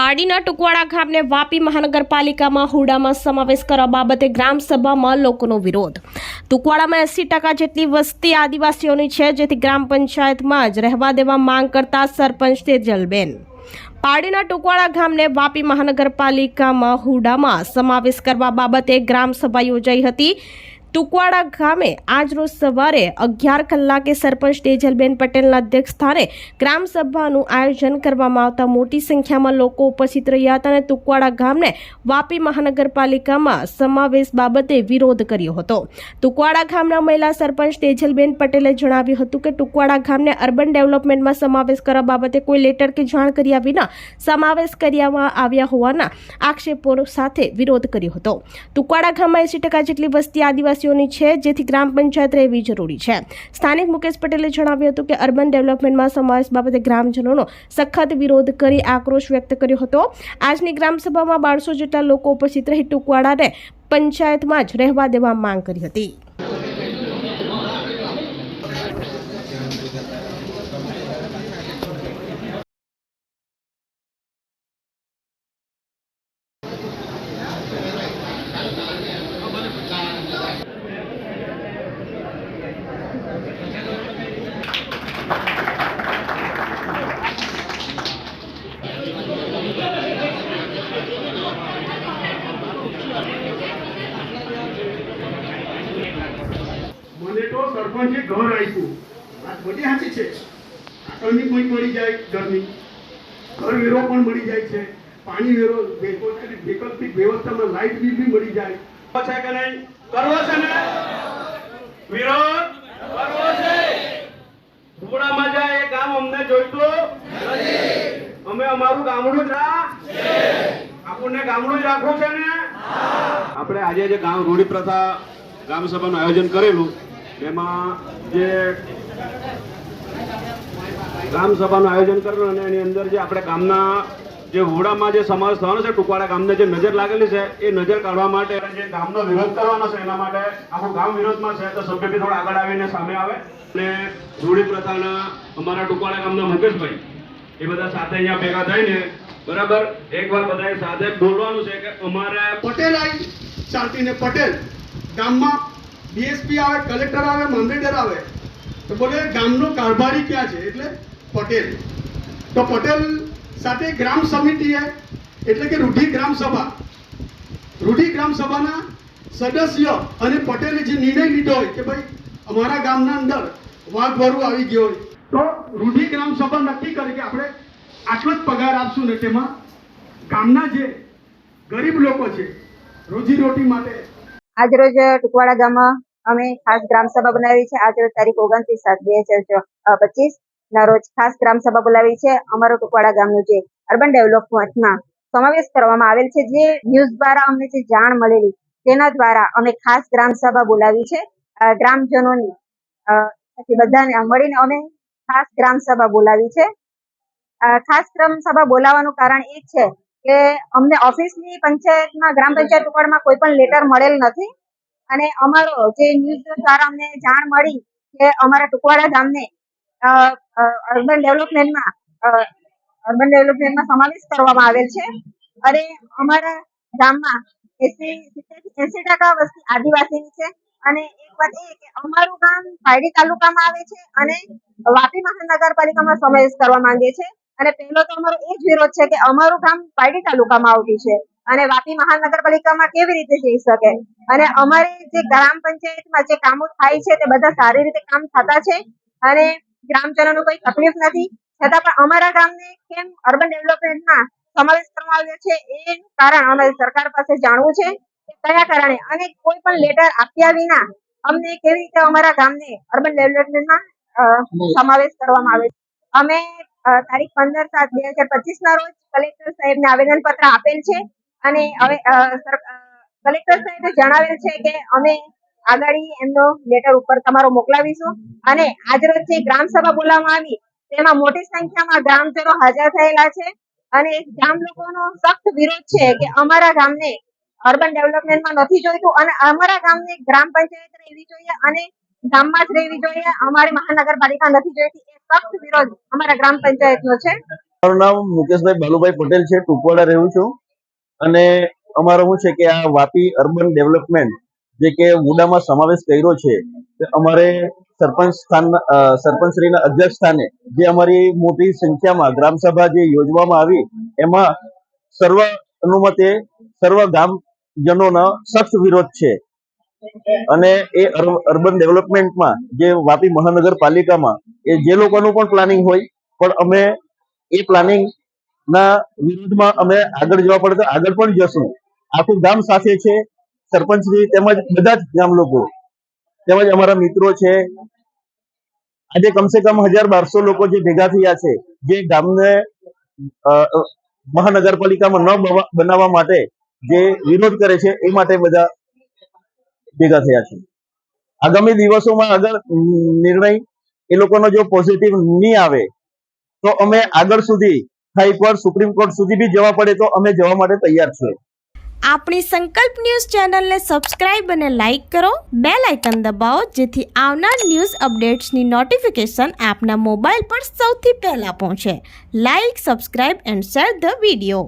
પારડીના ટુકવાડા ગામને વાપી મહાનગરપાલિકામાં હુડામાં સમાવેશ કરવા બાબતે ગ્રામસભામાં લોકોનો વિરોધ। ટુકવાડામાં 80% જેટલી વસ્તી આદિવાસીઓની છે, જેથી ગ્રામ પંચાયતમાં જ રહેવા દેવા માંગ કરતા સરપંચ તેજલબેન પારડીના ટુકવાડા ગામને વાપી મહાનગરપાલિકામાં હુડામાં સમાવેશ કરવા બાબતે ગ્રામસભા યોજાઈ હતી। ટુકવાડા ગામે આજરોજ સવારે 11 કલાકે સરપંચ તેજલબેન પટેલના અધ્યક્ષસ્થાને ગ્રામસભાનું આયોજન કરવામાં આવતા મોટી સંખ્યામાં લોકો ઉપસ્થિત રહ્યા હતા અને ટુકવાડા ગામને વાપી મહાનગરપાલિકામાં સમાવેશ બાબતે વિરોધ કર્યો હતો। ટુકવાડા ગામના મહિલા સરપંચ તેજલબેન પટેલે જણાવ્યું હતું કે ટુકવાડા ગામને અર્બન ડેવલપમેન્ટમાં સમાવેશ કરવા બાબતે કોઈ લેટર કે જાણ કર્યા વિના સમાવેશ કરવામાં આવ્યા હોવાના આક્ષેપો સાથે વિરોધ કર્યો હતો। ટુકવાડા ગામમાં 80% જેટલી વસ્તી આદિવાસી છે, જેથી ગ્રામ પંચાયત રહેવી જરૂરી છે। સ્થાનિક મુકેશ પટેલે જણાવ્યું હતું કે અર્બન ડેવલપમેન્ટમાં સમાવેશ બાબતે ગ્રામજનોનો સખત વિરોધ કરી આક્રોશ વ્યક્ત કર્યો હતો। આજની ગ્રામસભામાં 1200 જેટલા લોકો ઉપસ્થિત રહી ટુકવાડાને પંચાયતમાં જ રહેવા દેવા માંગ કરી હતી। મને તો સરપંચે ઘર આપ્યું, આ બધી સાચી છે। આટલની કોઈ મળી જાય, ઘરની ઘર વેરો પણ મળી જાય છે, પાણી વેરો વૈકલ્પિક વ્યવસ્થામાં લાઇટ બિલ બી મળી જાય છે કે નહીં? કરવો છે ને? વિરોધ કરવો છે। ધોળામાં જાય એ કામ અમને જોઈતું નથી। અમે અમારું ગામડું જ આપણને ગામડું જ રાખવું છે ને। આપણે આજે જે ગામ રૂઢી પ્રથા ગ્રામ સભાનું આયોજન કરેલું, એમાં જે ગ્રામ સભાનું આયોજન કરેલું અને એની અંદર જે આપણે ગામના જે હોડામાં જે સમાવેશ થવાનો છે, ટુકવાડા ગામને જે નજર લાગેલી છે એ નજર કાઢવા માટે જે ગામનો વિરોધ કરવાનો છે, એના માટે આખું ગામ વિરોધમાં છે, તો સભ્ય બી થોડા આગળ આવીને સામે આવે અને રૂઢી પ્રથાના અમારા ટુકવાડા ગામના મુકેશભાઈ એ બધા સાથે અહીંયા ભેગા થઈને બરાબર એકવાર બધાએ સાથે બોલવાનું છે કે અમારે પટેલ આવી ચાલતીને પટેલ ગામમાં ડીએસપી આવે, કલેક્ટર આવે, મામલેદાર આવે તો બોલે ગામનો કારભારી ક્યાં છે? એટલે પટેલ। તો પટેલ સાથે ગ્રામ સમિતિ એટલે કે રૂઢી ગ્રામ સભાના સદસ્ય અને પટેલે જે નિર્ણય લીધો હોય કે ભાઈ અમારા ગામના અંદર વાઘવરું આવી ગયો હોય, તો રૂઢી ગ્રામ સભા નક્કી કરે કે આપણે આટલો જ પગાર આપશું ને તેમાં ગામના જે ગરીબ લોકો છે રોજીરોટી માટે આજરોજ ટુકવાડા ગામમાં અમે ખાસ ગ્રામસભા બનાવી છે। આજરોજ તારીખ 29/7/2025 ના રોજ ખાસ ગ્રામસભા બોલાવી છે। અમારો ટુકવાડા ગામનું જે અર્બન ડેવલપમેન્ટમાં સમાવેશ કરવામાં આવેલ છે, જે ન્યૂઝ દ્વારા અમને જે જાણ મળેલી તેના દ્વારા અમે ખાસ ગ્રામસભા બોલાવી છે। ગ્રામજનોની બધાને મળીને અમે ખાસ ગ્રામસભા બોલાવી છે। ખાસ ગ્રામસભા બોલાવવાનું કારણ એ છે કે અમને ઓફિસની પંચાયતમાં ગ્રામ પંચાયત ટુકવાડામાં કોઈ પણ લેટર મળેલ નથી અને અમારો જે ન્યૂઝ દ્વારા અમને જાણ મળી કે અમારા ટુકવાડા ગામને અર્બન ડેવલપમેન્ટમાં સમાવેશ કરવામાં આવેલ છે અને અમારા ગામમાં 80% વસ્તી આદિવાસીની છે। અને એક વાત એ કે અમારું ગામ પારડી તાલુકામાં આવે છે અને વાપી મહાનગરપાલિકામાં સમાવેશ કરવા માંગે છે। અને પહેલો તો અમારો એ જ વિરોધ છે કે અમારું ગામ પારડી તાલુકામાં આવતું છે અને વાપી મહાનગરપાલિકામાં કેવી રીતે જઈ શકે? અને અમારે જે ગ્રામ પંચાયતમાં જે કામો થાય છે તે બધા સારી રીતે કામ થતા છે અને ગ્રામજનોને કોઈ તકલીફ નથી, છતાં પણ અમારા ગામને કેમ અર્બન ડેવલપમેન્ટમાં સમાવેશ કરવામાં આવ્યો છે એનું કારણ અમારે સરકાર પાસે જાણવું છે કે કયા કારણે અને કોઈ પણ લેટર આપ્યા વિના અમને કેવી રીતે અમારા ગામને અર્બન ડેવલપમેન્ટમાં સમાવેશ કરવામાં આવે છે। અમે તારીખ 15/7/2025 ના રોજ કલેક્ટર સાહેબને આવેદન પત્ર આપેલ છે અને હવે કલેક્ટર સાહેબે જણાવેલ છે કે અમે આગળ એમનો લેટર ઉપર તમારો મોકલાવીશું અને આજરોજ જે ગ્રામસભા બોલાવવામાં આવી તેમાં મોટી સંખ્યામાં ગ્રામજનો હાજર થયેલા છે અને ગામ લોકોનો સખ્ત વિરોધ છે કે અમારા ગામને અર્બન ડેવલપમેન્ટમાં નથી જોઈતું અને અમારા ગામને ગ્રામ પંચાયત રહેવી જોઈએ અને ગામમાં જ રહેવી જોઈએ, અમારી મહાનગરપાલિકા નથી જોઈતી। એ સખ્ત વિરોધ અમારા ગ્રામ પંચાયતનો છે। મારું નામ મુકેશભાઈ બાલુભાઈ પટેલ છે, ટુકવાડા રહું છું. અને અમારો શું છે કે આ વાપી અર્બન ડેવલપમેન્ટ જે કે વુડામાં સમાવેશ કર્યો છે, અમારે સરપંચશ્રીના અધ્યક્ષ સ્થાને જે અમારી મોટી સંખ્યામાં ગ્રામસભા જે યોજવામાં આવી, એમાં સર્વ અનુમતે સર્વ ગામજનોનો સખ્ત વિરોધ છે. અને એ અર્બન ડેવલપમેન્ટમાં જે વાપી મહાનગરપાલિકામાં એ જે લોકોનું પણ પ્લાનિંગ હોય, પણ અમે એ પ્લાનિંગ ના વિરુદ્ધમાં અમે આગળ જવા પડે તો આગળ પણ જશું. આખું ગામ સાથે છે, સરપંચશ્રી તેમજ બધા જ ગામ લોકો તેમજ અમારા મિત્રો છે. આજે કમસે કમ 1200 લોકો જે ભેગા થયા છે, જે ગામને મહાનગરપાલિકામાં ન બનાવવા માટે જે વિરોધ કરે છે, એ માટે બધા ભેગા થયા છે. આગામી દિવસોમાં અગર નિર્ણય એ લોકોનો જો પોઝિટિવ નહીં આવે તો અમે આગળ સુધી હાઈકોર્ટ, સુપ્રીમ કોર્ટ સુધી બી જવા પડે તો અમે જવા માટે તૈયાર છીએ. આપણી સંકલ્પ ન્યૂઝ ચેનલને સબસ્ક્રાઇબ અને લાઇક કરો, બેલ આઇકન દબાવો જેથી આવનાર ન્યૂઝ અપડેટ્સની નોટિફિકેશન આપના મોબાઈલ પર સૌથી પહેલા પહોંચે. Like, subscribe and share the video.